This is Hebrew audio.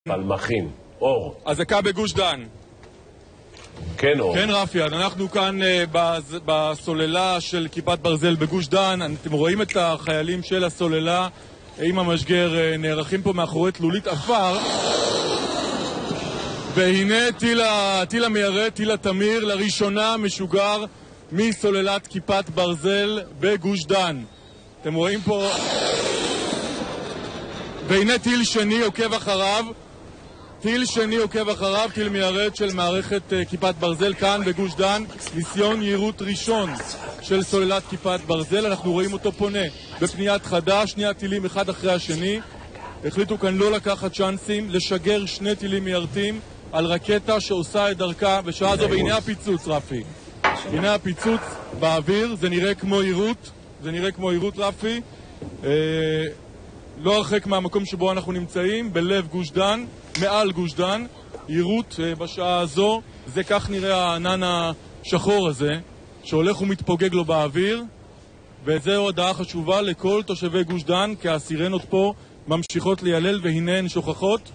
פלמחים, אור. אזעקה בגוש דן. כן, אור. כן, רפי, אנחנו כאן בסוללה של כיפת ברזל בגוש דן. אתם רואים את החיילים של הסוללה עם המשגר נערכים פה מאחורי תלולית אפר. והנה טיל המיירט, טיל התמיר, לראשונה משוגר מסוללת כיפת ברזל בגוש דן. אתם רואים פה... והנה טיל שני עוקב אחריו. טיל מיירט של מערכת כיפת ברזל כאן בגוש דן. ניסיון יירוט ראשון של סוללת כיפת ברזל. אנחנו רואים אותו פונה בפניית חדה, שני הטילים אחד אחרי השני. החליטו כאן לא לקחת צ'אנסים, לשגר שני טילים מיירטים על רקטה שעושה את דרכה בשעה זו. והנה הפיצוץ, רפי. הנה הפיצוץ באוויר, זה נראה כמו יירוט, רפי. לא הרחק מהמקום שבו אנחנו נמצאים, בלב גוש דן, מעל גוש דן, יירוט בשעה הזו. זה כך נראה הענן השחור הזה, שהולך ומתפוגג לו באוויר. וזו הודעה חשובה לכל תושבי גוש דן, כי הסירנות פה ממשיכות לילל והנה הן שוכחות.